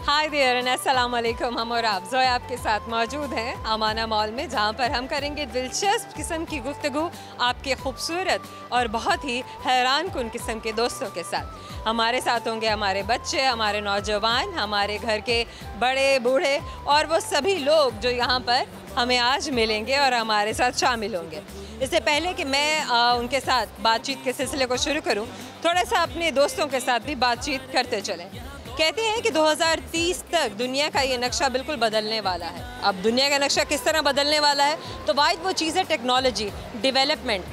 Hi there and अस्सलाम वालेकुम। हम और आप जोया आपके साथ मौजूद हैं अमाना मॉल में, जहां पर हम करेंगे दिलचस्प किस्म की गुफ्तगू आपके खूबसूरत और बहुत ही हैरान कुन किस्म के दोस्तों के साथ। हमारे साथ होंगे हमारे बच्चे, हमारे नौजवान, हमारे घर के बड़े बूढ़े और वो सभी लोग जो यहाँ पर हमें आज मिलेंगे और हमारे साथ शामिल होंगे। इससे पहले कि मैं उनके साथ बातचीत के सिलसिले को शुरू करूं, थोड़ा सा अपने दोस्तों के साथ भी बातचीत करते चलें। कहते हैं कि 2030 तक दुनिया का ये नक्शा बिल्कुल बदलने वाला है। अब दुनिया का नक्शा किस तरह बदलने वाला है, तो वाहिद वो चीज़ है टेक्नोलॉजी डेवलपमेंट,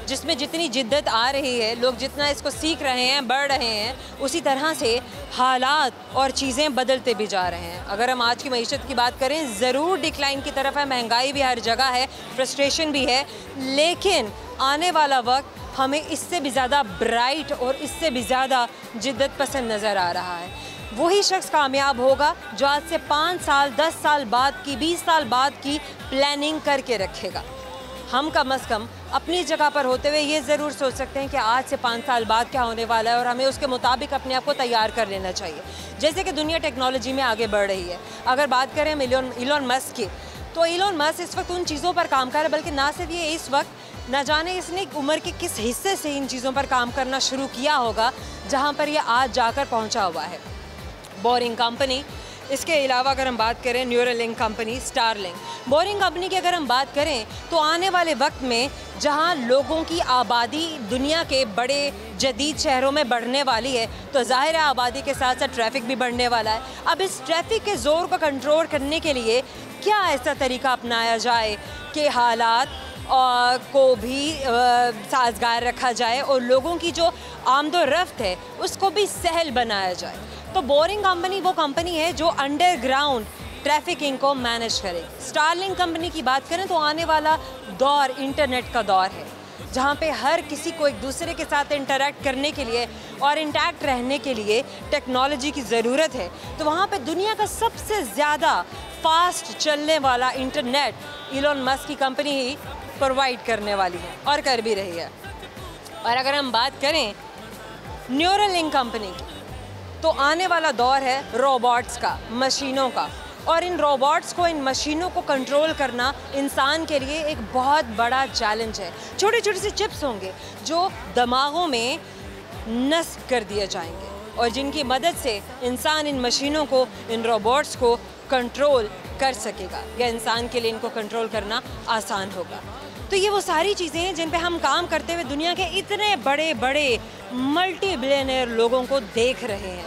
जिसमें जितनी जिद्दत आ रही है, लोग जितना इसको सीख रहे हैं, बढ़ रहे हैं, उसी तरह से हालात और चीज़ें बदलते भी जा रहे हैं। अगर हम आज की मईशत की बात करें, ज़रूर डिक्लाइन की तरफ है, महंगाई भी हर जगह है, फ्रस्ट्रेशन भी है, लेकिन आने वाला वक्त हमें इससे भी ज़्यादा ब्राइट और इससे भी ज़्यादा जिद्दत पसंद नज़र आ रहा है। वही शख्स कामयाब होगा जो आज से 5 साल, 10 साल बाद की, 20 साल बाद की प्लानिंग करके रखेगा। हम कम अज़ कम अपनी जगह पर होते हुए ये ज़रूर सोच सकते हैं कि आज से 5 साल बाद क्या होने वाला है, और हमें उसके मुताबिक अपने आप को तैयार कर लेना चाहिए। जैसे कि दुनिया टेक्नोलॉजी में आगे बढ़ रही है। अगर बात करें हम इलोन मस्क की, तो इलोन मस्क इस वक्त उन चीज़ों पर काम कर रहा है, बल्कि ना सिर्फ ये, इस वक्त ना जाने इसने उम्र के किस हिस्से से इन चीज़ों पर काम करना शुरू किया होगा जहाँ पर ये आज जाकर पहुँचा हुआ है। बोरिंग कंपनी, इसके अलावा अगर हम बात करें Neuralink company, Starlink. Boring company की अगर हम बात करें तो आने वाले वक्त में जहां लोगों की आबादी दुनिया के बड़े जदीद शहरों में बढ़ने वाली है, तो ज़ाहिर है आबादी के साथ साथ ट्रैफिक भी बढ़ने वाला है। अब इस ट्रैफिक के ज़ोर को कंट्रोल करने के लिए क्या ऐसा तरीका अपनाया जाए कि हालात को भी साजगार रखा जाए और लोगों की जो आमदोरफ्त है उसको भी सहल बनाया जाए। तो बोरिंग कंपनी वो कंपनी है जो अंडरग्राउंड ट्रैफिकिंग को मैनेज करे। स्टारलिंक कंपनी की बात करें तो आने वाला दौर इंटरनेट का दौर है, जहाँ पे हर किसी को एक दूसरे के साथ इंटरेक्ट करने के लिए और इंटैक्ट रहने के लिए टेक्नोलॉजी की ज़रूरत है। तो वहाँ पे दुनिया का सबसे ज़्यादा फास्ट चलने वाला इंटरनेट इलोन मस्क की कंपनी ही प्रोवाइड करने वाली है और कर भी रही है। और अगर हम बात करें न्यूरालिंक कंपनी की, तो आने वाला दौर है रोबोट्स का, मशीनों का, और इन रोबोट्स को, इन मशीनों को कंट्रोल करना इंसान के लिए एक बहुत बड़ा चैलेंज है। छोटे छोटे से चिप्स होंगे जो दिमागों में नस्ब कर दिए जाएंगे और जिनकी मदद से इंसान इन मशीनों को, इन रोबोट्स को कंट्रोल कर सकेगा, या इंसान के लिए इनको कंट्रोल करना आसान होगा। तो ये वो सारी चीज़ें हैं जिन पे हम काम करते हुए दुनिया के इतने बड़े बड़े मल्टी बिलियनर लोगों को देख रहे हैं।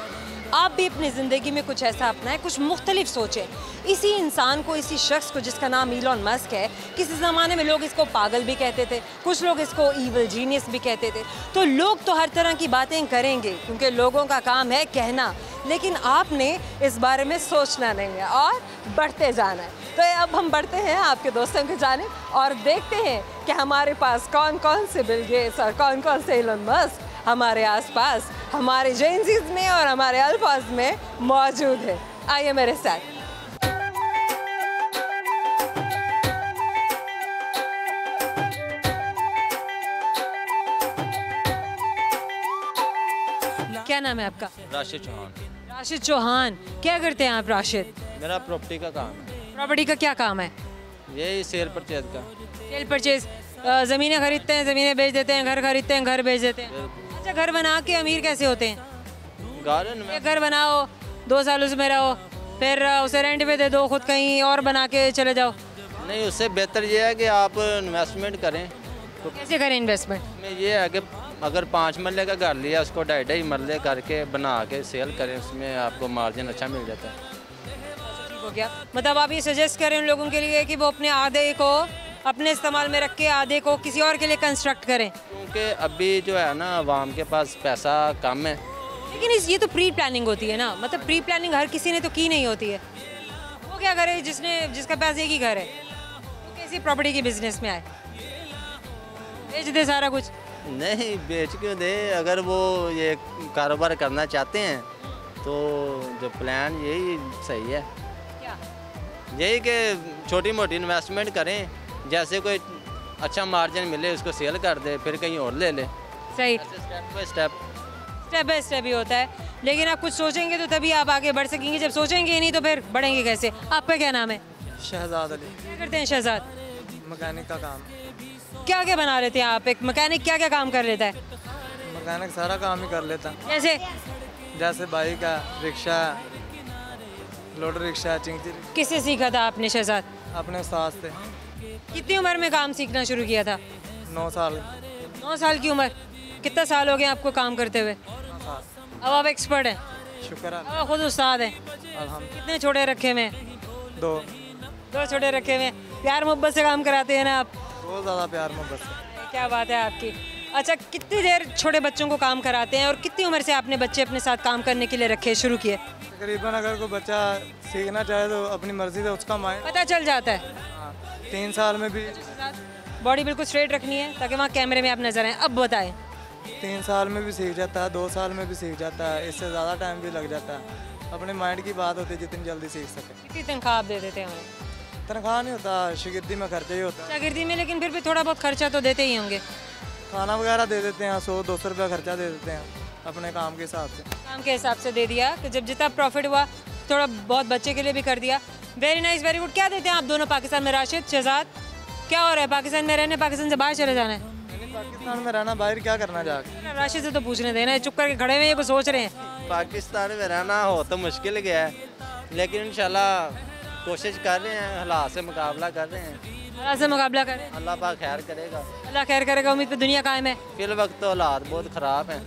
आप भी अपनी ज़िंदगी में कुछ ऐसा अपनाएं, कुछ मुख्तलिफ सोचें। इसी इंसान को, इसी शख्स को जिसका नाम इलोन मस्क है, किसी ज़माने में लोग इसको पागल भी कहते थे, कुछ लोग इसको ईविल जीनियस भी कहते थे। तो लोग तो हर तरह की बातें करेंगे क्योंकि लोगों का काम है कहना, लेकिन आपने इस बारे में सोचना नहीं है और बढ़ते जाना है। तो अब हम बढ़ते हैं आपके दोस्तों की जानिब और देखते हैं कि हमारे पास कौन कौन से बिल गेट्स और कौन कौन से इलोन मस्क हमारे आसपास, हमारे जेनजीज में और हमारे अल्फाज में मौजूद है। आइए मेरे साथ। क्या नाम है आपका? राशिद चौहान। राशिद चौहान, क्या करते हैं आप राशिद? मेरा प्रॉपर्टी का काम है। प्रॉपर्टी का क्या काम है? यही सेल परचेज का। सेल परचेज, ज़मीनें खरीदते हैं, ज़मीनें बेच देते हैं, घर खरीदते हैं, घर बेच देते हैं। अच्छा, घर बना के अमीर कैसे होते हैं? गार्डन में एक घर बनाओ, 2 साल उसमें रहो, फिर उसे रेंट पे दे दो, खुद कहीं और बना के चले जाओ। नहीं, उससे बेहतर ये है कि आप इन्वेस्टमेंट करें। तो कैसे करें इन्वेस्टमेंट? में ये है कि अगर 5 मरले का घर लिया, उसको 2.5 मरले करके बना के सेल करें, उसमें आपको मार्जिन अच्छा मिल जाता है। हो गया, मतलब आप ये सजेस्ट करें उन लोगों के लिए कि वो अपने आधे को अपने इस्तेमाल में रख के आधे को किसी और के लिए कंस्ट्रक्ट करें, क्योंकि अभी जो है ना, आवाम के पास पैसा कम है। लेकिन ये तो प्री प्लानिंग होती है ना, मतलब प्री प्लानिंग हर किसी ने तो की नहीं होती है। वो क्या करे जिसका पास एक ही घर है, वो कैसी प्रॉपर्टी के बिजनेस में आए? बेच दे सारा कुछ। नहीं, बेच क्यों दे? अगर वो ये कारोबार करना चाहते हैं तो जो प्लान यही सही है। क्या? यही कि छोटी मोटी इन्वेस्टमेंट करें, जैसे कोई अच्छा मार्जिन मिले उसको सेल कर दे, फिर कहीं और ले ले। सही, step by step step by step ही होता है। लेकिन आप कुछ सोचेंगे तो तभी आप आगे बढ़ सकेंगे, जब सोचेंगे ही नहीं तो फिर बढ़ेंगे कैसे? आपका क्या नाम है? शहजाद अली। क्या करते हैं शहजाद? मैकेनिक का काम। क्या क्या बना लेते हैं आप? एक मैकेनिक क्या क्या काम कर लेता है? मैकेनिक सारा काम ही कर लेता। जैसे जैसे बाइक है, रिक्शा है, लोडर रिक्शा है, चिंगची रिक्शा। किससे सीखा था आपने शहजाद? अपने उस्ताद से। कितनी उम्र में काम सीखना शुरू किया था? 9 साल। 9 साल की उम्र। कितना साल हो गए आपको काम करते हुए? 9 साल। अब आप एक्सपर्ट हैं, शुक्र है अब आप खुद उस्ताद हैं। अल्हम्दुलिल्लाह। कितने छोटे रखे हुए हैं? 2 छोटे रखे हुए हैं। प्यार मोहब्बत से काम कराते हैं ना आप? बहुत ज़्यादा प्यार मोहब्बत से। क्या बात है आपकी। अच्छा, कितनी देर छोटे बच्चों को काम कराते हैं और कितनी उम्र से आपने बच्चे अपने साथ काम करने के लिए रखे शुरू किए? तकरीबन अगर कोई बच्चा सीखना चाहे तो अपनी मर्जी से उसका माइंड। पता चल जाता है। 3 साल में भी। बॉडी बिल्कुल स्ट्रेट रखनी है ताकि वहाँ कैमरे में आप नजर आए। अब बताएं। 3 साल में भी सीख जाता है, 2 साल में भी सीख जाता है, इससे ज़्यादा टाइम भी लग जाता है। अपने माइंड की बात होती है, जितनी जल्दी सीख सके। कितनी तनख्वाह आप दे देते हैं उन्हें? तनख्वाह नहीं होता, शागिर्दी में खर्चा ही होता है। शागिर्दी में, लेकिन फिर भी थोड़ा बहुत खर्चा तो देते ही होंगे। खाना वगैरह दे देते हैं, 100-200 रुपया खर्चा दे देते हैं अपने काम के हिसाब से। काम के हिसाब से दे दिया कि जब जितना प्रॉफिट हुआ थोड़ा बहुत बच्चे के लिए भी कर दिया। Very nice, very good. क्या देते हैं आप दोनों पाकिस्तान में? राशिद, शहजाद, क्या हो रहा है? पाकिस्तान में रहने, पाकिस्तान से बाहर चले जाना है? पाकिस्तान में रहना, बाहर क्या करना जाके? राशिद से तो पूछने देना, चुप करके खड़े हुए हैं, कुछ सोच रहे हैं। पाकिस्तान में रहना हो तो मुश्किल गया है, लेकिन इंशाल्लाह कोशिश कर रहे हैं, हालात से मुकाबला कर रहे हैं। हालात से मुकाबला करें, अल्लाह पाक खैर करेगा। अल्लाह खैर करेगा। उम्मीद पे दुनिया कायम है। फिल वक्त तो हालात बहुत ख़राब हैं,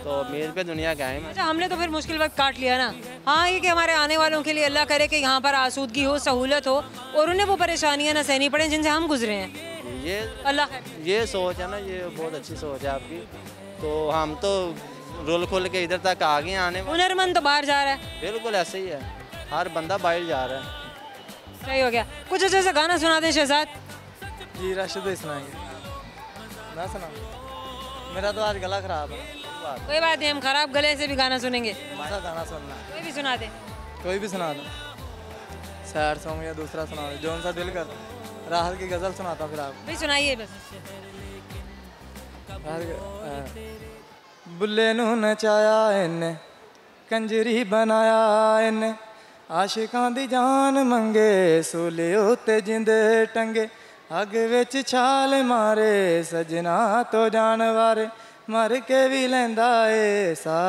तो उम्मीद पे दुनिया कायम है। अच्छा, हमने तो फिर मुश्किल वक्त काट लिया ना। हाँ, ये कि हमारे आने वालों के लिए अल्लाह करे कि यहाँ पर आसूदगी हो, सहूलत हो और उन्हें वो परेशानियाँ ना सहनी पड़े जिनसे हम गुजरे हैं। ये अल्लाह ये सोच है ना, ये बहुत अच्छी सोच है आपकी। तो हम तो रुल खुल के इधर तक आ गए आने। हुनरमंद तो बाहर जा रहा है। बिल्कुल ऐसे ही है, हर बंदा बाहर जा रहा है। सही हो गया। कुछ अच्छा सा गाना सुना दे शहजाद। जी राशिद भाई सुनाएंगे। मैं सुना, मेरा तो आज गला खराब है। कोई बात नहीं, हम खराब गले से भी गाना सुनेंगे। कौन सा गाना सुनना है? कोई भी सुना दे। कोई भी सुना दो, सैड सॉन्ग या दूसरा सुना दो, जो सा दिल कर। राहत की गज़ल सुनाता फिर आप। भाई सुनाइए बस। बुल्ले नू नचाया इन्ने, कंजरी बनाया इन्ने, आशिकां दी जान मंगे, सूले उत्ते जिंदे टंगे, अग विच छाल मारे, सजना तो जानवारे, मर के भी लैंदा ए सा,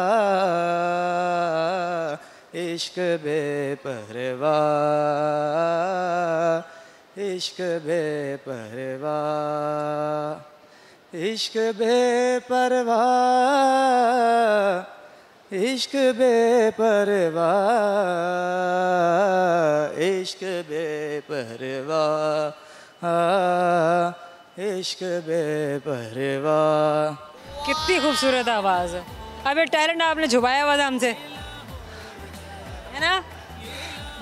इश्क बेपरवाह, इश्क बेपरवाह, इश्क बेपरवाह, इश्क बेपरवाह, इश्क बेपरवाह, इश्क बेपरवाह। कितनी खूबसूरत आवाज़ है। अब ये टैलेंट आपने छुपाया हुआ था हमसे, है ना?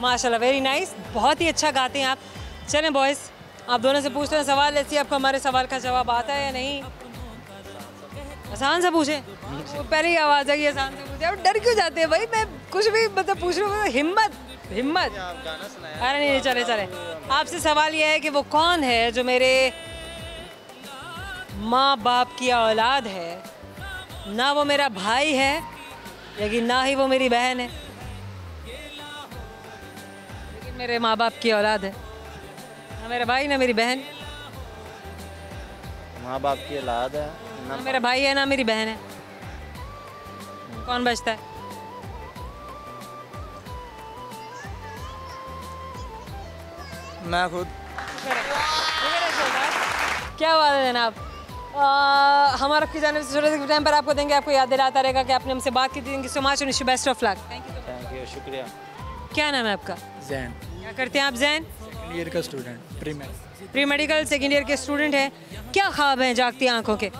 माशाल्लाह, वेरी नाइस। बहुत ही अच्छा गाते हैं आप। चलें बॉयज़, आप दोनों से पूछते हैं सवाल, ऐसी आपको हमारे सवाल का जवाब आता है या नहीं? आसान से पूछें। तो पहले ही आवाज़ है कि आसान से पूछे। अब डर क्यों जाते हैं भाई? मैं कुछ भी मतलब पूछ रहा हूँ। हिम्मत हिम्मत। अरे नहीं, चले चले। आपसे सवाल यह है कि वो कौन है जो मेरे माँ बाप की औलाद है, ना वो मेरा भाई है लेकिन ना ही वो मेरी बहन है, लेकिन मेरे माँ बाप की औलाद है। ना मेरा भाई ना मेरी बहन। माँ बाप की औलाद है, ना मेरा भाई है ना मेरी बहन है। कौन बचता है? मैं खुद। क्या बात है जनाब। हमारा की जाने से थोड़े टाइम पर आपको देंगे, आपको याद दिलाता रहेगा कि आपने हमसे बात की थी। Thank you so much, wish you best of luck. Thank you, शुक्रिया। क्या नाम है आपका? जैन। क्या करते हैं आप? जैन। सेकंड ईयर का student, pre medical second year के स्टूडेंट हैं। क्या ख्वाब हैं जागती आंखों के?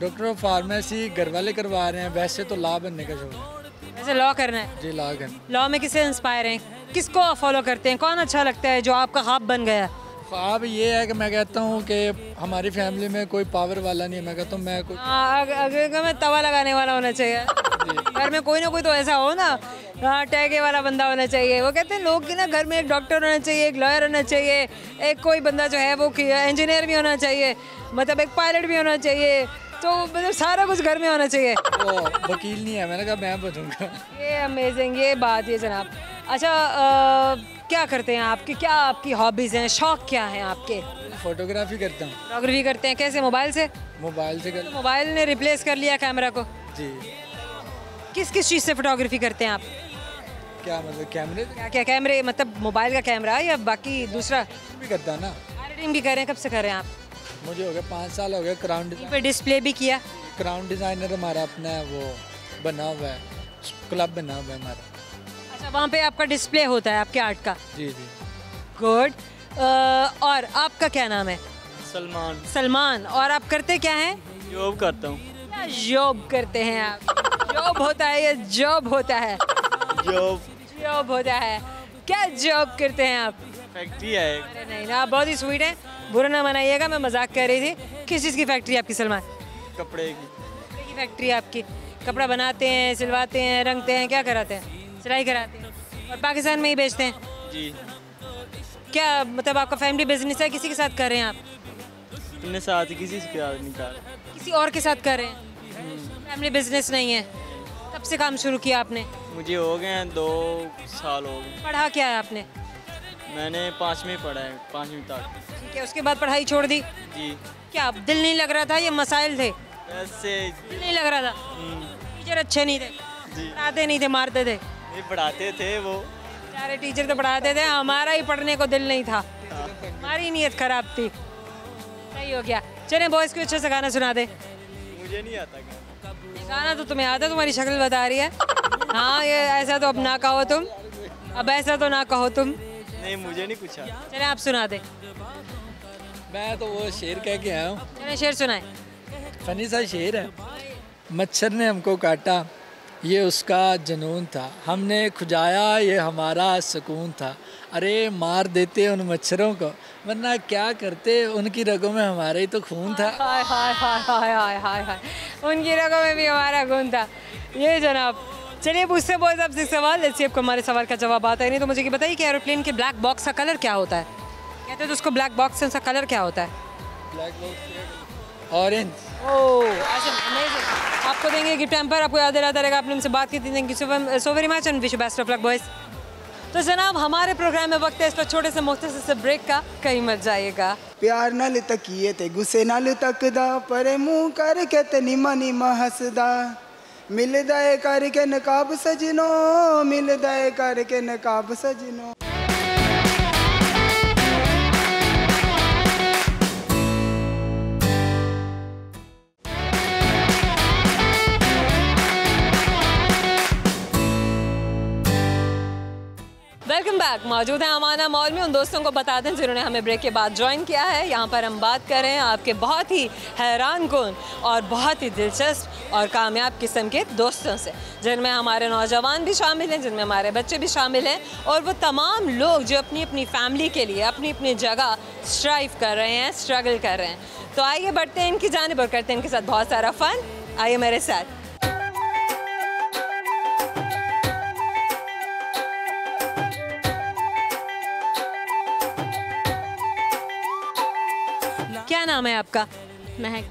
डॉक्टर ऑफ फार्मेसी घर वाले करवा रहे हैं, वैसे तो लॉ बनने का शौक है। वैसे लॉ करना है? जी लॉ करना। लॉ में किससे इंस्पायर हैं? किसको फॉलो करते हैं? कौन अच्छा लगता है जो आपका ख्वाब बन गया? ख्वाब ये है कि मैं कहता हूँ कि हमारी फैमिली में कोई पावर वाला नहीं है। मैं कहता हूँ मैं कोई अगर में तवा लगाने वाला होना चाहिए। घर में कोई ना कोई तो ऐसा हो ना, टैगे वाला बंदा होना चाहिए। वो कहते हैं लोग कि ना घर में एक डॉक्टर होना चाहिए, एक लॉयर होना चाहिए, एक कोई बंदा जो है वो इंजीनियर भी होना चाहिए, मतलब एक पायलट भी होना चाहिए, तो मतलब सारा कुछ घर में होना चाहिए। वो वकील नहीं है, मैंने कहा मैं बनूंगा। ये अमेजिंग, ये बात है जनाब। अच्छा क्या करते हैं आपकी, क्या आपकी हॉबीज़ हैं, शौक क्या हैं आपके? फोटोग्राफी करता हूँ। फोटोग्राफी करते हैं, कैसे? मोबाइल से? मोबाइल से कर। मोबाइल ने रिप्लेस कर लिया कैमरा को। जी। किस किस चीज़ से फोटोग्राफी करते हैं आप? क्या मतलब कैमरे से? क्या क्या कैमरे, मतलब मोबाइल का कैमरा या बाकी दूसरा? भी करता है ना। एडिटिंग भी कर रहे हैं, कब से कर रहे हैं आप? मुझे हो गया 5 साल हो गए। यहीं पे डिस्प्ले भी किया? क्राउन डिज़ाइनर हमारा अपना है, वो बना हुआ है, क्लब बना हुआ है हमारा। अच्छा, वहाँ पे आपका डिस्प्ले होता है आपके आर्ट का? जी जी। गुड। और आपका क्या नाम है? सलमान। सलमान। और आप करते क्या हैं? जॉब करता हूँ। क्या जॉब करते हैं आप? जॉब होता है या जॉब होता है? जॉब। जॉब होता है। क्या जॉब करते हैं आप? फैक्ट्री है। अरे नहीं ना, आप बहुत ही स्वीट हैं, बुरा ना मनाइएगा, मैं मजाक कर रही थी। किस चीज़ की फैक्ट्री है आपकी सलमान? कपड़े की। कपड़े की फैक्ट्री है आपकी? कपड़ा बनाते हैं, सिलवाते हैं, रंगते हैं, क्या कराते हैं? सिलाई कराते हैं और पाकिस्तान में ही बेचते हैं? जी। क्या मतलब आपका फैमिली बिजनेस है, किसी के साथ कर रहे हैं आप? अपने साथ ही किसी से नहीं कर। किसी और के साथ कर रहे हैं? फैमिली बिजनेस नहीं है। कब से काम शुरू किया आपने? मुझे हो गए हैं 2 साल हो गए। पढ़ा क्या है आपने? मैंने 5वीं पढ़ा है, 5वीं तक। ठीक है, उसके बाद पढ़ाई छोड़ दी? जी। क्या दिल नहीं लग रहा था या मसाइल थे? ऐसे। दिल नहीं लग रहा था? टीचर अच्छे नहीं थे? जी। पढ़ाते नहीं थे, मारते थे? नहीं पढ़ाते थे वो। सारे टीचर तो पढ़ाते थे, हमारा ही पढ़ने को दिल नहीं था, हमारी नीयत खराब थी। सही हो गया। चलें बॉयज़ को अच्छा सा गाना सुना दे। मुझे नहीं आता गाना। गाना तो तुम्हें आता है, तुम्हारी शक्ल बता रही है। हाँ, ये ऐसा तो अब ना कहो तुम, अब ऐसा तो ना कहो तुम। नहीं मुझे नहीं पूछा। चलें आप सुना दे। मैं तो वो शेर कह के आया हूँ। चलें शेर सुनाए। फनी सा शेर है। मच्छर ने हमको काटा, ये उसका जुनून था, हमने खुजाया, ये हमारा सुकून था। अरे मार देते उन मच्छरों को, वरना क्या करते, उनकी रगों में हमारा ही तो खून था। हाय हाय हाय हाय हाय हाय हाय, उनकी रगों में भी हमारा खून था। ये जनाब। चलिए पूछते हैं बॉयज़ आपसे एक सवाल। जैसे आपको हमारे सवाल का जवाब आता है नहीं, तो मुझे ये बताइए कि एरोप्लेन के ब्लैक बॉक्स का कलर क्या होता है? कहते हैं तो उसको ब्लैक बॉक्स, उसका कलर क्या होता है? Black box orange. ओह, ऐसे अमेजिंग। आपको देंगे गिफ्ट हैम्पर, आपको याद दिलाता रहेगा आपने हमसे बात की थी। Thank you so very much and wish you best of luck boys. तो जनाब हमारे प्रोग्राम में वक्त है इस पर छोटे से मुख्तसर से ब्रेक का, कहीं मत जाइएगा। प्यार नाल तकिए ते गुस्से नाल तकदा, पर मुंह करके ते निमा निमा हसदा। मिलदा है करके नकाब सजनो, मिलदा है करके नकाब सजनो। Welcome back. मौजूद है अमाना मॉल में। उन दोस्तों को बता दें जिन्होंने हमें ब्रेक के बाद ज्वाइन किया है। यहाँ पर हम बात कर रहे हैं आपके बहुत ही हैरान कुन और बहुत ही दिलचस्प और कामयाब किस्म के दोस्तों से, जिनमें हमारे नौजवान भी शामिल हैं, जिनमें हमारे बच्चे भी शामिल हैं, और वो तमाम लोग जो अपनी अपनी फैमिली के लिए अपनी अपनी जगह स्ट्राइव कर रहे हैं, स्ट्रगल कर रहे हैं। तो आइए बढ़ते हैं इनकी जानिब और करते हैं इनके साथ बहुत सारा फ़न। आइए मेरे साथ। क्या नाम है आपका? महक।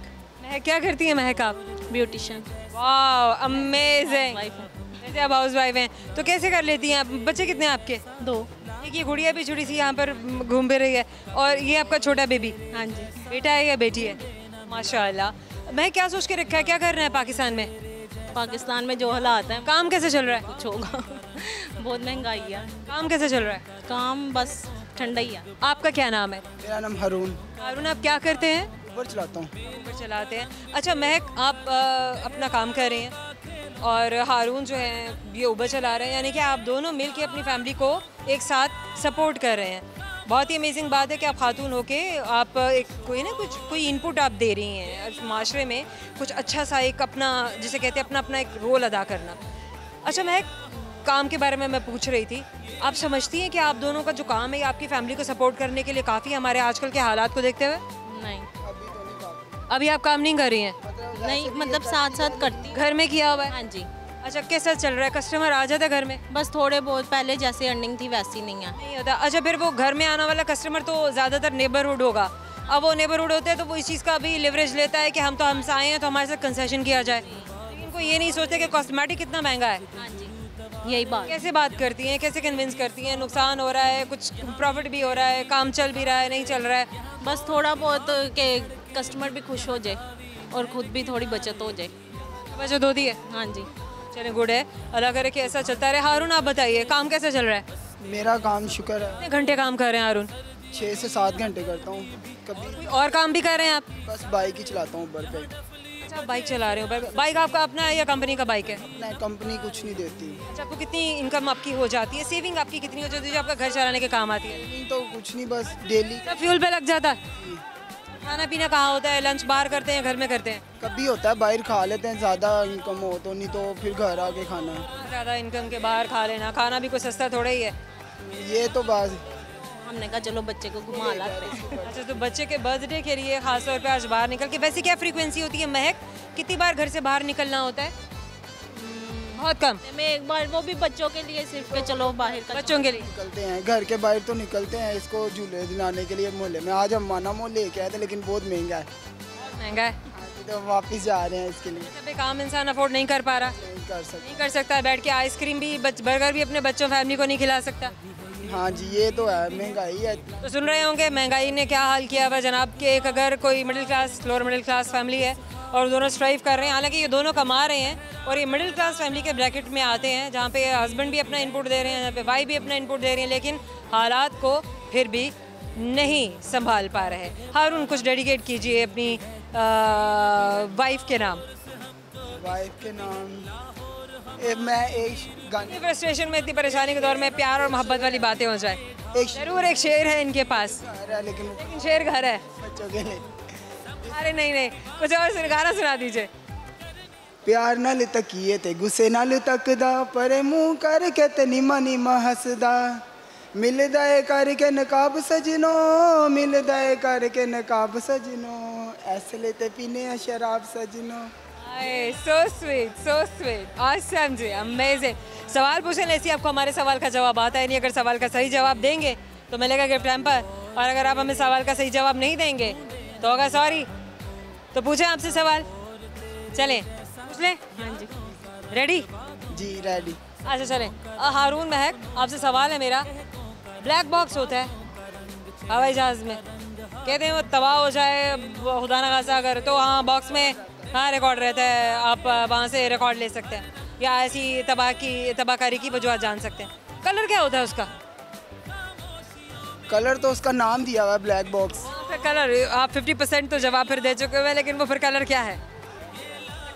महक। क्या करती है महक आप? ब्यूटिशियन। वाह अमेजिंग। वाइफ जैसे आप हाउस वाइफ हैं तो कैसे कर लेती हैं आप? बच्चे कितने हैं आपके? 2। एक ये गुड़िया भी छोटी सी यहाँ पर घूम फिर रही है, और ये आपका छोटा बेबी? हाँ जी। बेटा है या बेटी है? माशाल्लाह। मैं क्या सोच के रखा है, क्या करना है पाकिस्तान में? पाकिस्तान में जो हालात हैं, काम कैसे चल रहा है? कुछ होगा। बहुत महंगाई है। काम कैसे चल रहा है? काम बस ठंडा ही है। आपका क्या नाम है? मेरा नाम हारून। हारून। आप क्या करते हैं? ऊबर चलाता हूँ। ऊबर चलाते हैं। अच्छा महक, आप अपना काम कर रही हैं और हारून जो है ये ऊबर चला रहे हैं, यानी कि आप दोनों मिल के अपनी फैमिली को एक साथ सपोर्ट कर रहे हैं। बहुत ही अमेजिंग बात है कि आप खातून होके आप एक कोई इनपुट आप दे रही हैं माशरे में, कुछ अच्छा सा एक अपना, जिसे कहते हैं अपना एक रोल अदा करना। अच्छा महक, काम के बारे में मैं पूछ रही थी, आप समझती हैं कि आप दोनों का जो काम है ये आपकी फैमिली को सपोर्ट करने के लिए काफ़ी, हमारे आजकल के हालात को देखते हुए? नहीं। अभी आप काम नहीं कर रही हैं? नहीं, मतलब साथ साथ करती। घर में किया हुआ है? हाँ जी। अच्छा, कैसा चल रहा है? कस्टमर आ जाता है घर में? बस थोड़े बहुत, पहले जैसे अर्निंग थी वैसी नहीं है। नहीं होता। अच्छा, फिर वो घर में आने वाला कस्टमर तो ज़्यादातर नेबरहुड होगा, अब वो नेबरहुड होते हैं तो वो इस चीज़ का भी लिवरेज लेता है कि हम तो हमसे आए हैं तो हमारे साथ कंसेशन किया जाए, लेकिन कोई ये नहीं सोचते कि कॉस्मेटिक कितना महंगा है। हाँ जी, यही बात। कैसे बात करती हैं, कैसे कन्विंस करती हैं, नुकसान हो रहा है, कुछ प्रॉफिट भी हो रहा है, काम चल भी रहा है, नहीं चल रहा है? बस थोड़ा बहुत के कस्टमर भी खुश हो जाए और खुद भी थोड़ी बचत हो जाए। बचत होती है? हाँ जी। चलिए गुड है, अल्लाह करे कि ऐसा चलता रहे। हारून आप बताइए, काम कैसा चल रहा है? मेरा काम शुक्र है, कितने घंटे काम कर रहे हैं हारून? 6 से 7 घंटे करता हूँ। कभी कोई और काम भी कर रहे हैं आप? बस बाइक ही चलाता हूँ ऊबर पे। अच्छा, बाइक चला रहे हो। बाइक आपका अपना है या कंपनी का बाइक है? नहीं, कंपनी कुछ नहीं देती। अच्छा, आपको कितनी इनकम आपकी हो जाती है, सेविंग आपकी कितनी हो जाती है जो आपका घर चलाने के काम आती है? नहीं तो कुछ नहीं, बस डेली। सब फ्यूल पे लग जाता है? खाना पीना कहाँ होता है? लंच बाहर करते हैं, घर में करते हैं? कभी होता है बाहर खा लेते हैं, ज़्यादा इनकम हो तो, नहीं तो फिर घर आके खाना। ज़्यादा इनकम के बाहर खा लेना, खाना भी कोई सस्ता थोड़ा ही है। ये तो बात। हमने कहा चलो बच्चे को घुमा लाते हैं। अच्छा, तो बच्चे के बर्थडे के लिए खास तौर पे आज बाहर निकल के, वैसे क्या फ्रीक्वेंसी होती है महक, कितनी बार घर से बाहर निकलना होता है? बहुत कम। मैं एक बार, वो भी बच्चों के लिए सिर्फ के चलो बाहर का। बच्चों के लिए निकलते हैं घर के बाहर तो निकलते हैं इसको झूले दिलाने के लिए मोहल्ले में। आज हम माना मोल लेके आए थे लेकिन बहुत महंगा है। बहुत महंगा है। अभी तो वापस जा रहे हैं इसके लिए। जब एक आम इंसान अफोर्ड नहीं कर पा रहा, नहीं कर सकते। नहीं कर सकता, बैठ के आइसक्रीम भी बर्गर भी अपने बच्चों फैमिली को नहीं खिला सकता। हाँ जी, ये तो है, महंगाई है। तो सुन रहे होंगे महंगाई ने क्या हाल किया हुआ जनाब के। एक अगर कोई middle class, lower middle class family है और दोनों स्ट्राइव कर रहे हैं, हालांकि ये दोनों कमा रहे हैं और ये मिडिल क्लास फैमिली के ब्रैकेट में आते हैं जहाँ पे हस्बैंड भी अपना इनपुट दे रहे हैं, जहाँ पे वाइफ भी अपना इनपुट दे रही है, लेकिन हालात को फिर भी नहीं संभाल पा रहे। हारून, कुछ डेडिकेट कीजिए अपनी वाइफ के नाम। वाइफ के नाम मैं एक गाने, फ्रस्ट्रेशन में, इतनी परेशानी के दौर में प्यार और मोहब्बत वाली बातें हो जाए। एक जरूर एक शेर है इनके पास, लेकिन शेर घर है। बच्चों के लिए। अरे नहीं, कुछ और गाना सुना दीजिए। प्यार नाल तकिए ते गुस्से नाल तकदा, परे मुंह करके ते निमा निमा हसदा, मिलदा है करके नकाब सजनो, मिलदा है करके नकाब सजनो, ऐसले ते पीने शराब सजनो। सो स्वीट, ऑसम जी, अमेजिंग। सवाल पूछने ऐसी आपको हमारे सवाल का जवाब आता है नहीं। अगर सवाल का सही जवाब देंगे तो मिलेगा गिफ्ट हैम्पर, और अगर आप हमें सवाल का सही जवाब नहीं देंगे तो होगा सॉरी। तो पूछें आपसे सवाल, चलें पूछ लें। हाँ जी। रेडी? जी रेडी। अच्छा चलें। हारून, महक, आपसे सवाल है मेरा। ब्लैक बॉक्स होता है हवाई जहाज़ में, कहते हैं वो तबाह हो जाए खुदा न खासा अगर, तो हाँ बॉक्स में हाँ रिकॉर्ड रहता है, आप वहाँ से रिकॉर्ड ले सकते हैं या ऐसी तबाहकारी की वजूहत जान सकते हैं। कलर क्या होता है उसका? कलर तो उसका नाम दिया हुआ है ब्लैक बॉक्स। फिर कलर, आप 50% तो जवाब फिर दे चुके हुए, लेकिन वो फिर कलर क्या है?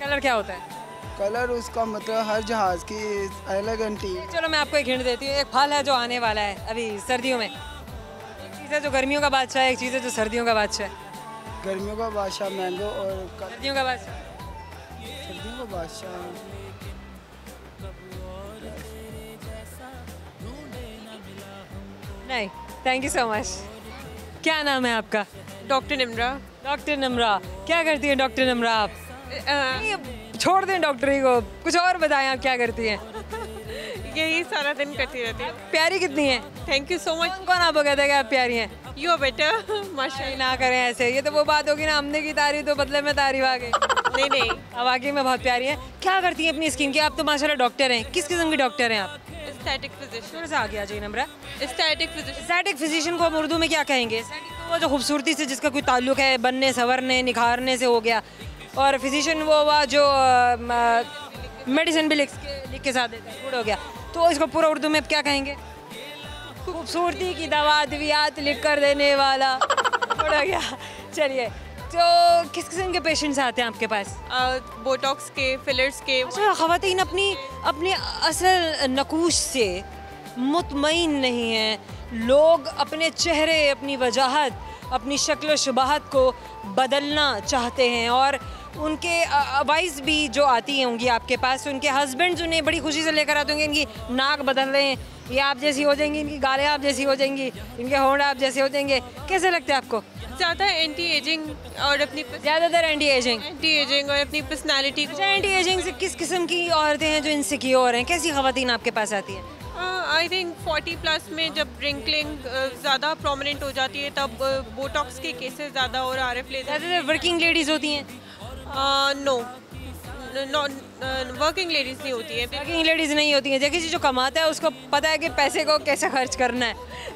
कलर क्या होता है? कलर उसका मतलब हर जहाज़ की अलग एंटी। चलो मैं आपको एक हिंट देती हूँ। एक फल है जो आने वाला है अभी सर्दियों में, एक चीज़ है जो गर्मियों का बादशाह है, एक चीज़ है जो सर्दियों का बादशाह है। गर्मियों का बादशाह मैंगो और सर्दियों का बादशाह, सर्दियों का बादशाह नहीं। Thank you so much. क्या नाम है आपका? डॉक्टर निम्रा। डॉक्टर निम्रा, क्या करती हैं डॉक्टर निम्रा आप? नहीं, छोड़ दें डॉक्टरी को, कुछ और बताएं आप क्या करती हैं? यही सारा दिन करती रहती हूँ। प्यारी कितनी है? Thank you so much. कौन आपको कहता है कि आप प्यारी हैं? यू आर बेटर माशाल्लाह। ना करें ऐसे, ये तो वो बात होगी ना, हमने की तारीफ तो बदले में तारीफ आ गई। नहीं अब वाकई में बहुत प्यारी है। क्या करती हैं अपनी स्किन की? आप तो माशाल्लाह डॉक्टर हैं, किस किस्म की डॉक्टर हैं आप? Aesthetic physician. थोड़ा सा आ गया जी Namra. Aesthetic physician. Aesthetic physician को हम उर्दू में क्या कहेंगे? एस्थेटिक तो वो जो खूबसूरती से जिसका कोई ताल्लुक है बनने संवरने निखारने से हो गया, और फिजिशियन वो हुआ जो मेडिसिन भी लिख के साथ देता है, गुड हो गया। तो इसको पूरा उर्दू में क्या कहेंगे? खूबसूरती की दवा अद्वियात लिख कर देने वाला, गुड हो गया। चलिए, तो किस किस्म के पेशेंट्स आते हैं आपके पास? बोटॉक्स के, फिलर्स के। अच्छा, ख़वातीन अपनी असल नकूश से मुतमईन नहीं हैं। लोग अपने चेहरे, अपनी वजाहत, अपनी शक्ल शबाहत को बदलना चाहते हैं, और उनके वाइस भी जो आती हैं होंगी आपके पास, उनके हस्बैंड्स उन्हें बड़ी खुशी से लेकर आते होंगे, इनकी नाक बदल रहे हैं, ये आप जैसी हो जाएंगी, इनकी गालें आप जैसी हो जाएंगी, इनके होंठ आप जैसे हो जाएंगे। कैसे लगते हैं आपको? ज़्यादा एंटी एजिंग और अपनी ज़्यादातर एंटी एजिंग और अपनी पर्सनालिटी को। एंटी एजिंग से किस किस्म की औरतें हैं जो इनसिक्योर हैं? कैसी ख़वातीन आपके पास आती हैं? आई थिंक 40+ में जब रिंकलिंग ज़्यादा प्रोमिनेंट हो जाती है तब बोटॉक्स के केसेस ज़्यादा और RF लेजर। वर्किंग लेडीज होती हैं? नो, वर्किंग लेडीज़ नहीं होती है। वर्किंग लेडीज नहीं होती हैं। देखिए जी, जो कमाता है उसको पता है कि पैसे को कैसे खर्च करना है,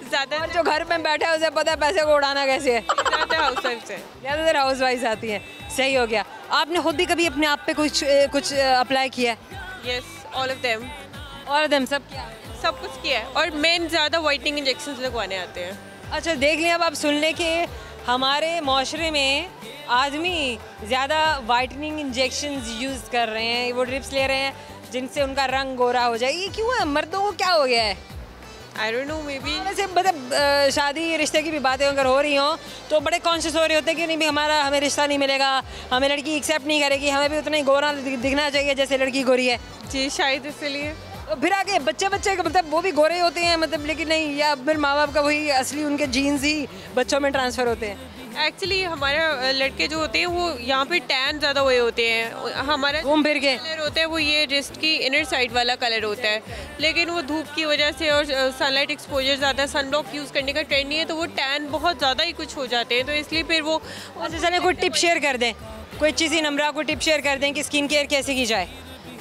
ज़्यादा और जो घर में बैठा है उसे पता है पैसे को उड़ाना कैसे है। ज़्यादा हाउस वाइफ है। ज़्यादातर हाउस वाइफ आती हैं। सही हो गया। आपने खुद भी कभी अपने आप पे कुछ अप्लाई किया है? Yes, all of them. और दम सब क्या? सब कुछ किया है, और मेन ज़्यादा वाइटनिंग इंजेक्शन लगवाने आते हैं। अच्छा, देख लिया। अब आप सुन लें कि हमारे माशरे में आदमी ज़्यादा वाइटनिंग इंजेक्शंस यूज़ कर रहे हैं, वो ड्रिप्स ले रहे हैं जिनसे उनका रंग गोरा हो जाए। ये क्यों है? मर्दों को क्या हो गया है? I don't know, may be. वैसे मतलब शादी रिश्ते की भी बातें अगर हो रही हों तो बड़े कॉन्शियस हो रहे होते हैं कि नहीं भी हमें रिश्ता नहीं मिलेगा, हमें लड़की एक्सेप्ट नहीं करेगी, हमें भी उतना ही गोरा दिखना चाहिए जैसे लड़की गोरी है। जी, शायद इसलिए। तो फिर आगे बच्चे मतलब वो भी गोरे होते हैं मतलब, लेकिन नहीं, या फिर माँ बाप का वही असली उनके जीन्स ही बच्चों में ट्रांसफ़र होते हैं। एक्चुअली हमारा लड़के जो होते हैं वो यहाँ पे टैन ज़्यादा हुए होते हैं। हमारा घूम फिर के कलर होता है वो ये रिस्ट की इनर साइड वाला कलर होता है, लेकिन वो धूप की वजह से और सनलाइट एक्सपोजर ज़्यादा, सनब्लॉक यूज़ करने का ट्रेंड नहीं है, तो वो टैन बहुत ज़्यादा ही कुछ हो जाते हैं, तो इसलिए फिर वो। अच्छा, चले कोई टिप शेयर कर दें, कोई अच्छी सी नम्रा को टिप शेयर कर दें कि स्किन केयर कैसे की जाए।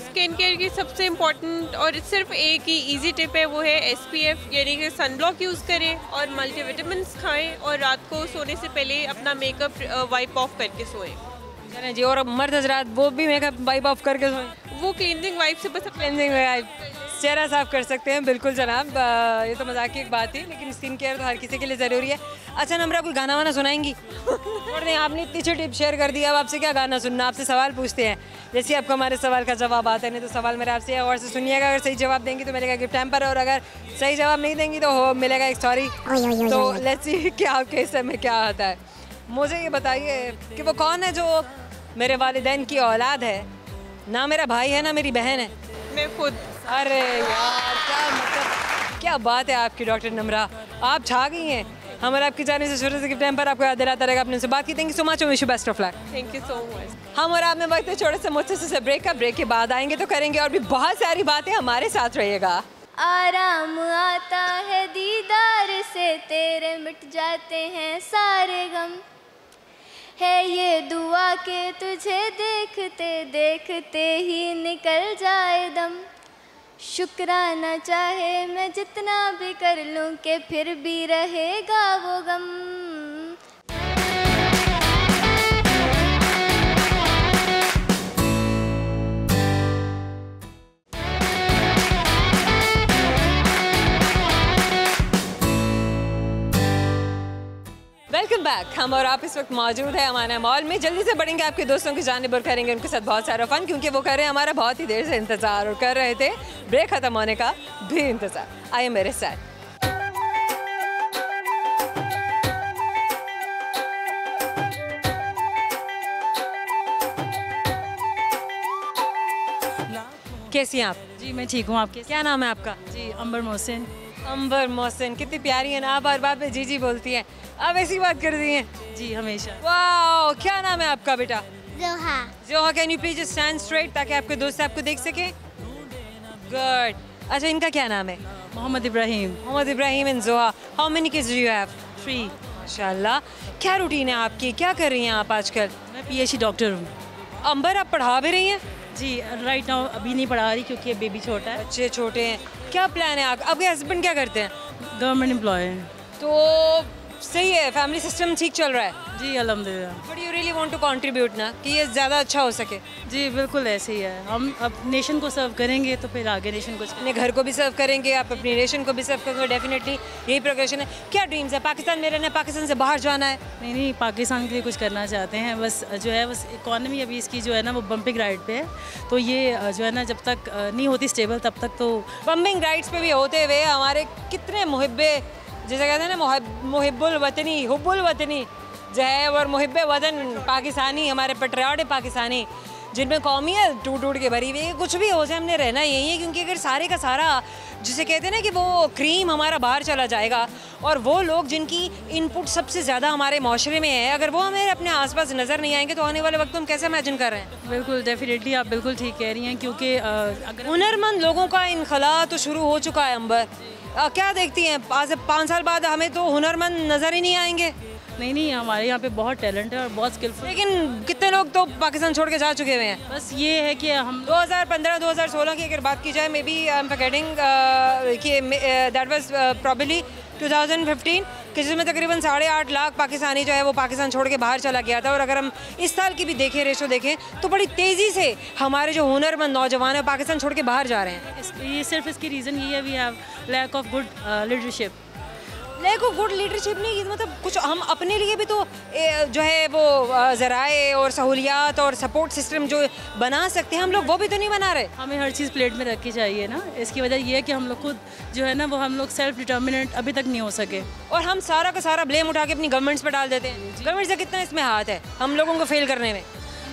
स्किन केयर की सबसे इम्पॉर्टेंट और सिर्फ एक ही इजी टिप है, वो है SPF, यानी कि सनब्लॉक यूज़ करें और मल्टीविटामिन्स खाएं, और रात को सोने से पहले अपना मेकअप वाइप ऑफ करके सोएं। चलें जी। और मर्द हजरात वो भी मेकअप वाइप ऑफ करके सोएं? वो क्लींजिंग वाइप से बस क्लेंजिंग वाइप चेहरा साफ कर सकते हैं। बिल्कुल जनाब, ये तो मजाक की एक बात थी, लेकिन स्किन केयर तो हर किसी के लिए ज़रूरी है। अच्छा नम्रा, कोई गाना वाना सुनाएंगी? और नहीं, आपने इतनी अच्छी टिप शेयर कर दिया, अब आपसे क्या गाना सुनना, आपसे सवाल पूछते हैं। जैसे आपको हमारे सवाल का जवाब आता है, नहीं तो सवाल मेरा आपसे और से सुनिएगा। अगर सही जवाब देंगी तो मिलेगा गिफ्ट हैम्पर, और अगर सही जवाब नहीं देंगी तो मिलेगा एक सॉरी। तो लेट्स सी कि आपके हिस्से में क्या आता है। मुझे ये बताइए कि वो कौन है जो मेरे वालिदैन की औलाद है, ना मेरा भाई है ना मेरी बहन है। मैं खुद। अरे यार, क्या मतलब, क्या बात है आपकी डॉक्टर नम्रा, आप छा गई हैं। हमारे आपकी जाने से शुरू से गिफ्ट टाइम पर आपको याद दिलाता रहेगा। अपने से बात की। Thank you so much, wish you best of luck. Thank you so much. हम और आप में वक्त है छोटे से मुझसे से ब्रेक का। ब्रेक के बाद आएंगे तो करेंगे और भी बहुत सारी बातें, हमारे साथ रहिएगा। आराम आता है दीदार से, तेरे मिट जाते हैं सारे गम, है ये दुआ के तुझे देखते देखते ही निकल जाए दम। शुक्राना चाहे मैं जितना भी कर लूं कि फिर भी रहेगा वो गम। Welcome back. हम और आप इस वक्त मौजूद है अमाना मॉल में। जल्दी से बढ़ेंगे आपके दोस्तों की जानिब और करेंगे उनके साथ बहुत सारा फन, क्योंकि वो कर रहे हैं हमारा बहुत ही देर से इंतज़ार और कर रहे थे ब्रेक ख़त्म होने का भी इंतज़ार। आइए मेरे साथ। कैसी हैं आप? जी मैं ठीक हूँ। आपके? क्या नाम है आपका? जी अंबर मोहसिन। अंबर मोहसिन, कितनी प्यारी है ना, बार बार पे जी जी बोलती हैं। आप ऐसी बात कर दी हैं? जी हमेशा। वाह, क्या नाम है आपका बेटा? जोहा। जोहा, can you please stand straight ताकि आपके दोस्त आपको देख सके? गुड। अच्छा, इनका क्या नाम है? मोहम्मद इब्राहिम। मोहम्मद इब्राहिम एंड जोहा। How many kids do you have? 3। माशाल्लाह। क्या रूटीन है आपकी, क्या कर रही हैं आप आजकल? मैं PhD डॉक्टर हूँ। अंबर, आप पढ़ा भी रही हैं? जी राइट नाउ अभी नहीं पढ़ा रही क्योंकि अब बेबी छोटा है। बच्चे छोटे हैं। क्या प्लान है आपके हस्बैंड क्या करते हैं? गवर्नमेंट एम्प्लॉय है। तो सही है, फैमिली सिस्टम ठीक चल रहा है? जी अल्हम्दुलिल्लाह। But you really want to contribute ना, कि ये ज़्यादा अच्छा हो सके? जी बिल्कुल ऐसे ही है। हम अब नेशन को सर्व करेंगे तो फिर आगे नेशन को अपने घर को भी सर्व करेंगे, आप अपनी नेशन को भी सर्व करेंगे। डेफिनेटली यही प्रोग्रेशन है। क्या ड्रीम्स है? पाकिस्तान में रहना है, पाकिस्तान से बाहर जाना है? नहीं, पाकिस्तान के लिए कुछ करना चाहते हैं। बस जो है बस इकॉनमी अभी इसकी जो है ना वो बम्पिंग राइड पे है, तो ये जो है ना जब तक नहीं होती स्टेबल तब तक तो। बम्पिंग राइड्स पे भी होते हुए हमारे कितने मुहिब्बे, जैसे कहते हैं ना, मुहिब्बुल वतनी, हुब्बुल वतनी जो है, और मुहिब्बे वतन पाकिस्तानी, हमारे पेट्रियाटिक पाकिस्तानी जिनमें कौमियत टूट टूट के भरी हुई है। कुछ भी हो जाए हमने रहना यही है, क्योंकि अगर सारे का सारा जिसे कहते हैं ना कि वो क्रीम हमारा बाहर चला जाएगा, और वो लोग जिनकी इनपुट सबसे ज़्यादा हमारे माशरे में है, अगर वो हमें अपने आसपास नज़र नहीं आएंगे तो आने वाले वक्त हम कैसे इमेजिन कर रहे हैं। बिल्कुल डेफिनेटली आप बिल्कुल ठीक कह रही हैं, क्योंकि अगर हुनरमंद लोगों का इनखला तो शुरू हो चुका है। अंबर क्या देखती हैं, आज से 5 साल बाद हमें तो हुनरमंद नज़र ही नहीं आएंगे। नहीं, हमारे यहाँ पे बहुत टैलेंट है और बहुत स्किलफुल। लेकिन कितने लोग तो पाकिस्तान छोड़ के जा चुके हुए हैं। बस ये है कि हम 2015-2016 की अगर बात की जाए, maybe I am forgetting कि दैट वाज प्रॉबली 2015 कि जिसमें तकरीबन 8.5 लाख पाकिस्तानी जो है वो पाकिस्तान छोड़ के बाहर चला गया था। और अगर हम इस साल की भी देखें, रेशो देखें, तो बड़ी तेज़ी से हमारे जो हुनरमंद नौजवान हैं पाकिस्तान छोड़ के बाहर जा रहे हैं। ये सिर्फ इसकी रीज़न ये है, we have lack of good leadership. Lack of good leadership नहीं, मतलब कुछ हम अपने लिए भी तो जो है वो ज़राए और सहूलियात और सपोर्ट सिस्टम जो बना सकते हैं, हम लोग वो भी तो नहीं बना रहे। हमें हर चीज़ प्लेट में रखनी चाहिए ना। इसकी वजह ये है कि हम लोग खुद जो है ना वो हम लोग सेल्फ डिटर्मिनेंट अभी तक नहीं हो सके, और हम सारा का सारा ब्लेम उठा के अपनी गवर्नमेंट्स पर डाल देते हैं। गवर्नमेंट से कितना इसमें हाथ है हम लोगों को फेल करने में,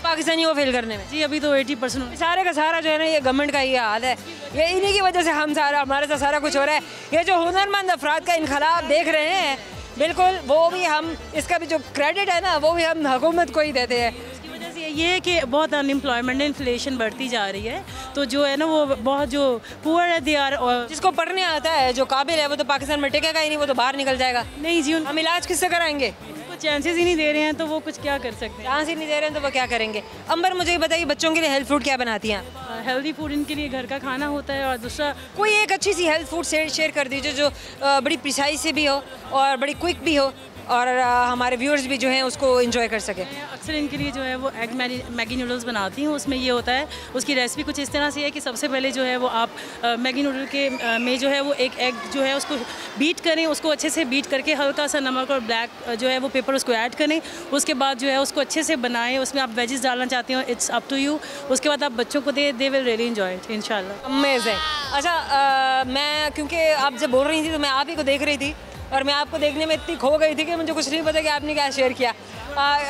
पाकिस्तानियों को फेल करने में। जी अभी तो 80% सारे का सारा जो है ना ये गवर्नमेंट का ये हाल है। ये इन्हीं की वजह से हमारे साथ सारा कुछ हो रहा है। ये जो हुनरमंद अफराद का इनखला आप देख रहे हैं, बिल्कुल वो भी हम, इसका भी जो क्रेडिट है ना वो भी हम हुकूमत को ही देते हैं। इसकी वजह से ये है कि बहुत अनएम्प्लॉयमेंट, इन्फ्लेशन बढ़ती जा रही है, तो जो है ना वो बहुत जो पुअर है दे आर, और जिसको पढ़ने आता है, जो काबिल है, वो तो पाकिस्तान में टिकेगा ही नहीं, वो तो बाहर निकल जाएगा। नहीं जी, हम इलाज किससे कराएंगे? चांसेस ही नहीं दे रहे हैं तो वो कुछ क्या कर सकते हैं। चांस ही नहीं दे रहे हैं तो वो क्या करेंगे। अंबर मुझे ये बताइए, बच्चों के लिए हेल्थ फूड क्या बनाती हैं आप? हेल्दी फूड इनके लिए घर का खाना होता है, और दूसरा कोई एक अच्छी सी हेल्थ फूड शेयर कर दीजिए जो बड़ी प्रिसाइज से भी हो और बड़ी क्विक भी हो, और हमारे व्यूअर्स भी जो हैं उसको एंजॉय कर सके। अक्सर इनके लिए जो है वो एग मैगी नूडल्स बनाती हूँ। उसमें ये होता है, उसकी रेसिपी कुछ इस तरह से है कि सबसे पहले जो है वो आप मैगी नूडल के में जो है वो एक एग जो है उसको बीट करें, उसको अच्छे से बीट करके हल्का सा नमक और ब्लैक जो है वो पेपर उसको ऐड करें। उसके बाद जो है उसको अच्छे से बनाएं, उसमें आप वेजिस डालना चाहते हो, इट्स अप टू यू। उसके बाद आप बच्चों को they will really enjoy it इंशाल्लाह। अमेजिंग। अच्छा मैं क्योंकि आप जब बोल रही थी तो मैं आप ही को देख रही थी, और मैं आपको देखने में इतनी खो गई थी कि मुझे कुछ नहीं पता कि आपने क्या शेयर किया।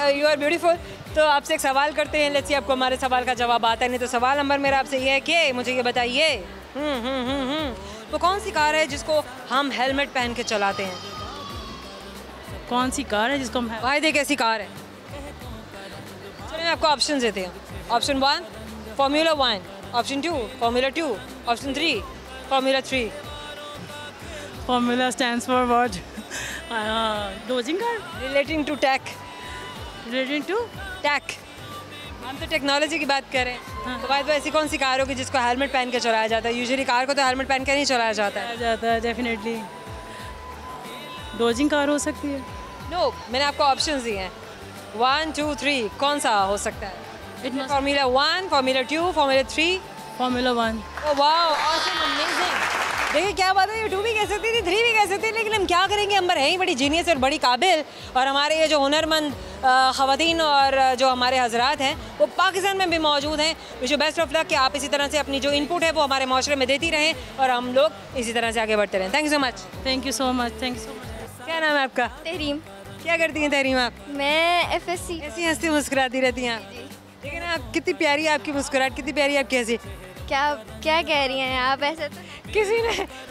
You are beautiful. तो आपसे एक सवाल करते हैं, लेट्स सी आपको हमारे सवाल का जवाब आता है। नहीं तो सवाल नंबर मेरा आपसे ये है कि मुझे ये बताइए, तो कौन सी कार है जिसको हम हेलमेट पहन के चलाते हैं? कौन सी कार है जिसको हम वाहिद एक ऐसी कार है। चलिए मैं आपको ऑप्शन देते हैं। Option 1 Formula 1, option 2 Formula 2, option 3 Formula 3। Formula stands for what? Dodging car? Relating to tech. Relating to? Tech. हम तो टेक्नोलॉजी की बात कर रहे हैं। तो भाई ऐसी कौन सी कार होगी जिसको हेलमेट पहन के चलाया जाता है? यूजुअली कार को तो हेलमेट पहन के नहीं चलाया जाता है। डेफिनेटली डोजिंग कार हो सकती है। नो, मैंने आपको ऑप्शंस दिए हैं 1, 2, 3, कौन सा हो सकता है? Formula 1, Formula 2, Formula 3, Formula 1। Oh wow, awesome, amazing। देखिए क्या बात है, ये 2 भी कह सकती थी, 3 भी कह सकती थी, लेकिन हम क्या करेंगे, अंबर है ही बड़ी जीनियस और बड़ी काबिल, और हमारे ये जो हुनरमंद ख़वातीन और जो हमारे हजरात हैं वो पाकिस्तान में भी मौजूद हैं। Wish you best of luck कि आप इसी तरह से अपनी जो इनपुट है वो हमारे माशरे में देती रहें, और हम लोग इसी तरह से आगे बढ़ते रहें। Thank you so much. Thank you so much. Thank you so much. क्या नाम है आपका? तहरीम। क्या करती हैं तहरीम आप? मैं FSC। ऐसी हंसती मुस्कुराती रहती हैं आप। लेकिन आप कितनी प्यारी है आपकी मुस्कुराहट, कितनी प्यारी है आपकी हंसी। क्या कह रही हैं आप? ऐसे तो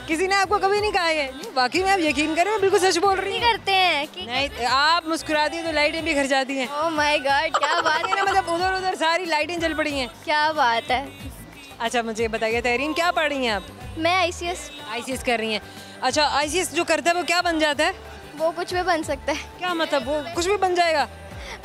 किसी ने आपको कभी नहीं कहा है। नहीं, वाकई में आप यकीन करें, मैं बिल्कुल सच बोल रही हूँ। करते हैं कि नहीं, आप मुस्कुराती हैं तो लाइटें भी घर जाती हैं। ओह माय गॉड, क्या बात है। मतलब उधर सारी लाइटें जल पड़ी हैं। क्या बात है। अच्छा मुझे बताइए तहरीम, क्या पढ़ रही हैं आप? मैं ICS कर रही हैं। अच्छा ICS जो करता है वो क्या बन जाता है? वो कुछ भी बन सकता है। क्या मतलब वो कुछ भी बन जाएगा?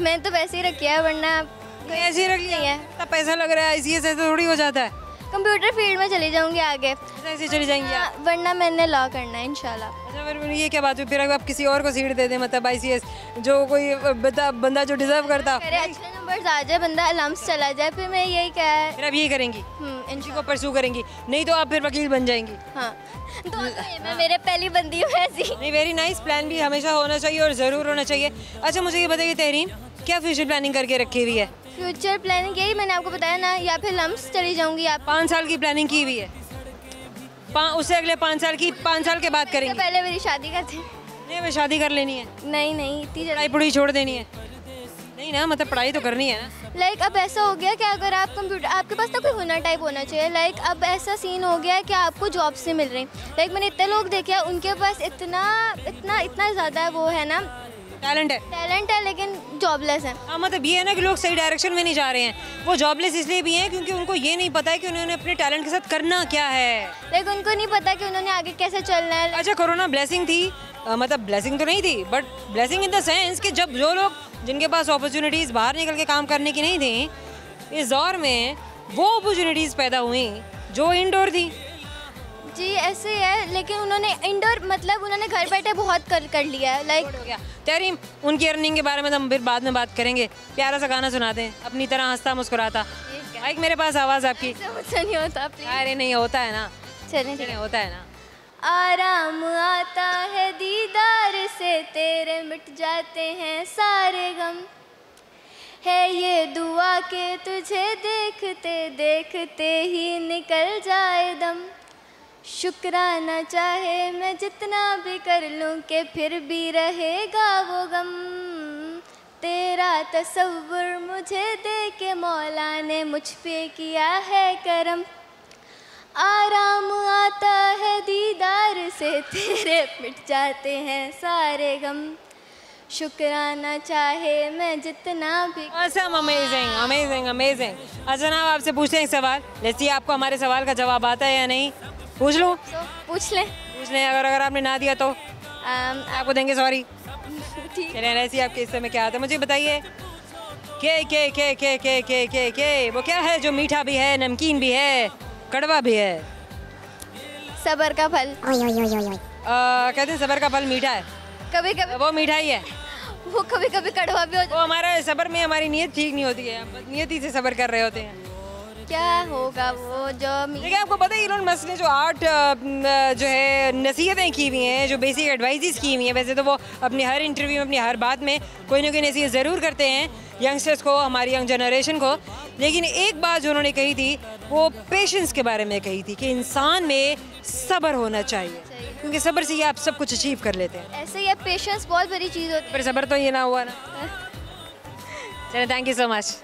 मैंने तो वैसे ही रखा है, वरना ऐसे ही रख लिया है। इतना पैसा लग रहा है, ICS ऐसे थोड़ी हो जाता है। कंप्यूटर फील्ड में चली जाऊंगी आगे। ऐसे चली जाएंगी आप? वरना मैंने लॉ करना है इंशाल्लाह। अच्छा फिर ये क्या बात हुई, फिर आप किसी और को सीट दे दें, मतलब ICS जो कोई बंदा जो डिजर्व करता है, अच्छे नंबर्स आ जाए, बंदा अलार्म्स चला जाए, फिर मैं यही क्या है, फिर आप यही करेंगी, इसी को परस्यू करेंगी। नहीं तो आप फिर वकील बन जाएंगी। हाँ तो मैं मेरे पहली बंदी हूँ ऐसी। नहीं, वेरी नाइस। प्लान भी हमेशा होना चाहिए और ज़रूर होना चाहिए। अच्छा मुझे ये बताइए तहरीम, क्या फ्यूचर प्लानिंग करके रखी हुई है? फ्यूचर प्लानिंग यही मैंने आपको बताया ना, या फिर लम्स चली जाऊंगी। आप 5 साल की प्लानिंग की हुई है? उससे अगले 5 साल की 5 साल के बाद करेंगे? पहले मेरी शादी करते। नहीं, मैं शादी कर लेनी है। नहीं इतनी पढ़ाई पुढ़ाई छोड़ देनी है? नहीं ना, मतलब पढ़ाई तो करनी है ना। लाइक अब ऐसा हो गया कि अगर आप कंप्यूटर, आपके पास ना कोई हुनर टाइप होना चाहिए। लाइक अब ऐसा सीन हो गया है कि आपको जॉब से मिल रही। लाइक मैंने इतने लोग देखे हैं, उनके पास इतना ज़्यादा वो है ना, टैलेंट है लेकिन जॉबलेस है। हाँ, मतलब ये है ना कि लोग सही डायरेक्शन में नहीं जा रहे हैं। वो जॉबलेस इसलिए भी हैं क्योंकि उनको ये नहीं पता है कि उन्होंने अपने टैलेंट के साथ करना क्या है। लेकिन उनको नहीं पता कि उन्होंने आगे कैसे चलना है। अच्छा, कोरोना ब्लेसिंग थी, मतलब ब्लेसिंग तो नहीं थी, but blessing in the sense कि जब जो लोग जिनके पास अपॉर्चुनिटीज़ बाहर निकल के काम करने की नहीं थी, इस दौर में वो अपॉर्चुनिटीज़ पैदा हुई जो इंडोर थी। जी ऐसे ही है, लेकिन उन्होंने इंडोर मतलब उन्होंने घर बैठे बहुत कर लिया है। लाइक तहरीम, उनकी अर्निंग के बारे में तो हम फिर बाद में बात करेंगे। प्यारा सा गाना सुनाते हैं, अपनी तरह हंसता मुस्कुराता। माइक मेरे पास, आवाज़ आपकी। मुझसे नहीं होता प्लीज। अरे नहीं होता है ना, चलिए होता है ना। आराम आता है दीदार से, तेरे मिट जाते हैं सारे गम, है ये दुआ के तुझे देखते देखते ही निकल जाए दम, शुक्राना चाहे मैं जितना भी कर लूँ कि फिर भी रहेगा वो गम, तेरा तसव्वुर मुझे दे के मौला ने मुझ पे किया है करम, आराम आता है दीदार से, तेरे मिट जाते हैं सारे गम, शुक्राना चाहे मैं जितना भी। Awesome, amazing, amazing, amazing। अच्छा जनाब, आपसे पूछते हैं एक सवाल। लेट्स सी आपको हमारे सवाल का जवाब आता है या नहीं। पूछ लो। पूछ लें। अगर आपने ना दिया तो आपको देंगे सॉरी। चलिए, ऐसी आपके हिस्से में क्या आता है मुझे बताइए। के वो क्या है जो मीठा भी है, नमकीन भी है, कड़वा भी है? सबर का फल। कहते हैं सबर का फल मीठा है। कभी कभी वो मीठा ही है, वो कभी कभी कड़वा भी हो जाता है। वो हमारा सबर में हमारी नीयत ठीक नहीं होती है, नियति से सबर कर रहे होते हैं। क्या होगा वो जो देखिए, आपको पता है इलोन मस्क ने जो 8 जो है नसीहतें की हुई हैं, जो बेसिक एडवाइजेस की हुई हैं। वैसे तो वो अपनी हर इंटरव्यू में, अपनी हर बात में कोई ना कोई नसीहत ज़रूर करते हैं यंगस्टर्स को, हमारी यंग जनरेशन को। लेकिन एक बात जो उन्होंने कही थी वो पेशेंस के बारे में कही थी कि इंसान में सब्र होना चाहिए, क्योंकि सब्र से ही आप सब कुछ अचीव कर लेते हैं। ऐसे ही पेशेंस बहुत बड़ी चीज़ होती है। पर सब्र तो ये ना हुआ ना। चलिए, थैंक यू सो मच।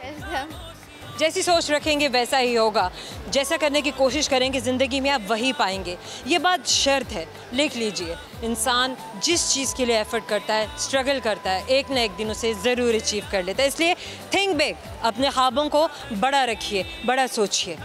जैसी सोच रखेंगे वैसा ही होगा, जैसा करने की कोशिश करेंगे ज़िंदगी में आप वही पाएंगे। ये बात शर्त है, लिख लीजिए। इंसान जिस चीज़ के लिए एफर्ट करता है, स्ट्रगल करता है, एक ना एक दिन उसे ज़रूर अचीव कर लेता है। इसलिए थिंक बिग, अपने ख्वाबों को बड़ा रखिए, बड़ा सोचिए,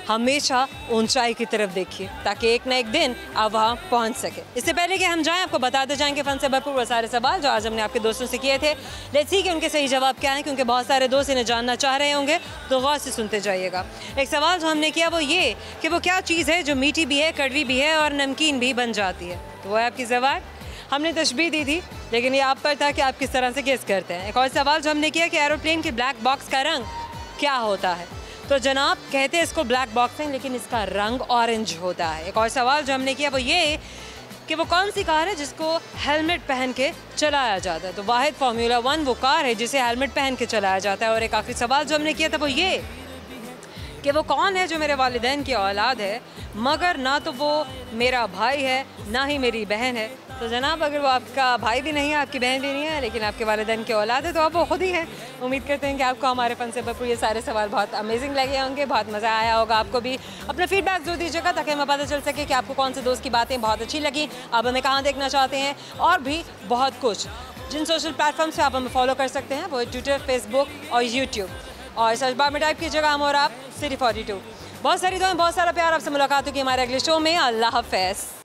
हमेशा ऊंचाई की तरफ देखिए ताकि एक ना एक दिन आप वहाँ पहुँच सके। इससे पहले कि हम जाएं, आपको बताते जाएंगे फन से भरपूर वो सारे सवाल जो आज हमने आपके दोस्तों से किए थे। लेट्स सी कि उनके सही जवाब क्या हैं, क्योंकि बहुत सारे दोस्त इन्हें जानना चाह रहे होंगे, तो गौर से सुनते जाइएगा। एक सवाल जो हमने किया वो ये कि वो क्या चीज़ है जो मीठी भी है, कड़वी भी है और नमकीन भी बन जाती है। तो वो है आपकी जवाब। हमने तशबीह दी थी, लेकिन ये आप पर था कि आप किस तरह से गेस करते हैं। एक और सवाल जो हमने किया कि एरोप्लेन के ब्लैक बॉक्स का रंग क्या होता है। तो जनाब कहते हैं इसको ब्लैक बॉक्स है, लेकिन इसका रंग ऑरेंज होता है। एक और सवाल जो हमने किया वो ये कि वो कौन सी कार है जिसको हेलमेट पहन के चलाया जाता है। तो वाहिद फार्मूला 1 वो कार है जिसे हेलमेट पहन के चलाया जाता है। और एक आखिरी सवाल जो हमने किया था वो ये कि वो कौन है जो मेरे वालिदैन की औलाद है, मगर ना तो वो मेरा भाई है ना ही मेरी बहन है। तो जनाब अगर वो आपका भाई भी नहीं है, आपकी बहन भी नहीं है, लेकिन आपके वालिदैन की औलाद है, तो आप वो खुद ही हैं। उम्मीद करते हैं कि आपको हमारे फन से भरपूर ये सारे सवाल बहुत अमेजिंग लगे होंगे, बहुत मज़ा आया होगा आपको भी। अपना फीडबैक जरूर दीजिएगा ताकि हमें पता चल सके कि आपको कौन से दोस्त की बातें बहुत अच्छी लगी, आप हमें कहाँ देखना चाहते हैं, और भी बहुत कुछ। जिन सोशल प्लेटफॉर्म्स पर आप हमें फॉलो कर सकते हैं वो ट्विटर, फेसबुक और यूट्यूब, और सर्च बार में टाइप कीजिएगा हम और आप City 42। बहुत सारी दुआएं, बहुत सारा प्यार। आपसे मुलाकात होगी हमारे अगले शो में। अल्लाह हाफ़िज़।